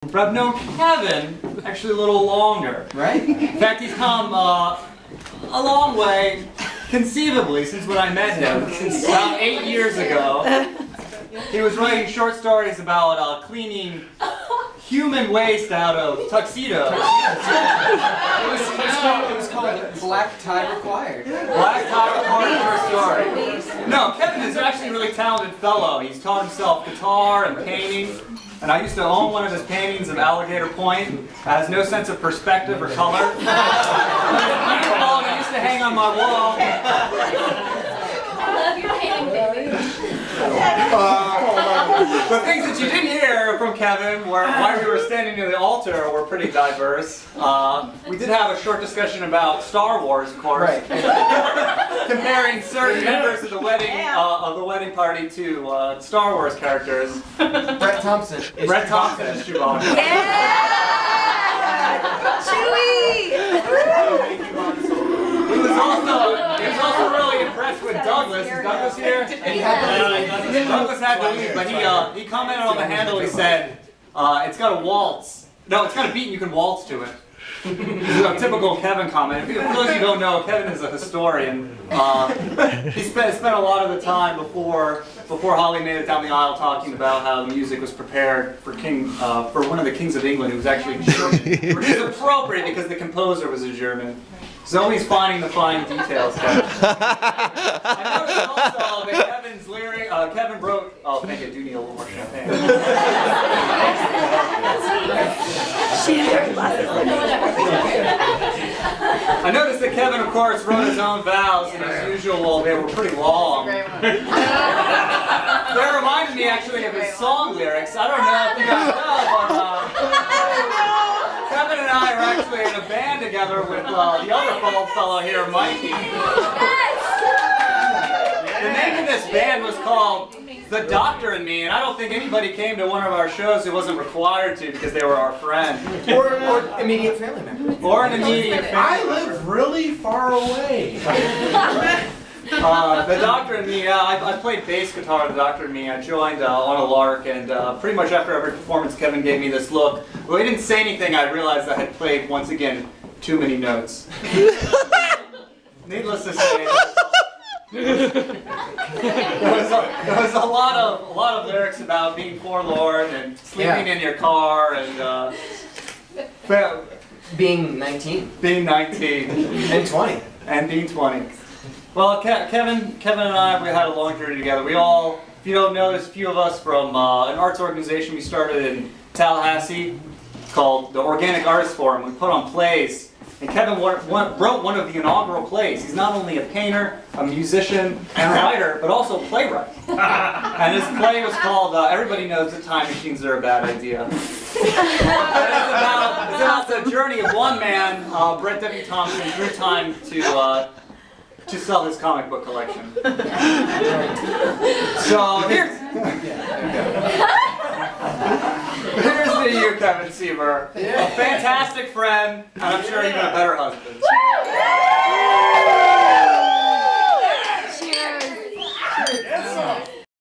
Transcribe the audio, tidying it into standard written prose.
But I've known Kevin actually a little longer. Right? In fact, he's come a long way, conceivably, since when I met him, since about 8 years ago. He was writing short stories about cleaning human waste out of tuxedos. It was called Black Tie Required. Black Tie Required for a story. No, Kevin is actually a really talented fellow. He's taught himself guitar and painting. And I used to own one of his paintings of Alligator Point. It has no sense of perspective or color. I used to hang on my wall. I love your painting, baby. The things that you didn't hear from Kevin while we were standing near the altar were pretty diverse. We did have a short discussion about Star Wars, of course, Right. comparing certain members of the wedding party to Star Wars characters. Brett Thompson. Brett Thompson is Chewbacca. Chewie! He was also really impressed with Douglas. Is Douglas here? And he had Douglas had to leave, but he commented on the handle. He said, "It's got a waltz. No, it's got a beat, and you can waltz to it." This is a typical Kevin comment. For those who don't know, Kevin is a historian. He spent a lot of the time before Holly made it down the aisle talking about how the music was prepared for one of the kings of England who was actually German, which is appropriate because the composer was a German. So he's finding the fine details, Kevin. I noticed also that Kevin's lyric, Kevin wrote, oh, thank you, I do need a little more champagne. I noticed that Kevin, of course, wrote his own vows, and as usual, they were pretty long. They reminded me actually of his song lyrics. I don't know if you guys know, but Kevin and I are actually in a band together with the other fellow here, Mikey. The name of this band was called The Doctor and Me, and I don't think anybody came to one of our shows who wasn't required to because they were our friend. Or immediate family member. Or an immediate I family. live really far away. The Doctor and Me, I played bass guitar with The Doctor and Me. I joined on a lark, and pretty much after every performance, Kevin gave me this look. Well, he didn't say anything. I realized I had played, once again, too many notes. Needless to say, there was a lot of lyrics about being forlorn and sleeping in your car and Being 19. being 19 And 20. and being 20. Well, Kevin and I, we had a long journey together. We all, if you don't know, there's a few of us from an arts organization we started in Tallahassee called the Organic Artists Forum. We put on plays. And Kevin wrote one of the inaugural plays. He's not only a painter, a musician, and a writer, but also a playwright. And his play was called Everybody Knows That Time Machines Are a Bad Idea. And it's about the journey of one man, Brett W. Thompson, through time to sell his comic book collection. So here's to you, Kevin Sieber. A fantastic friend, and I'm sure even a better husband.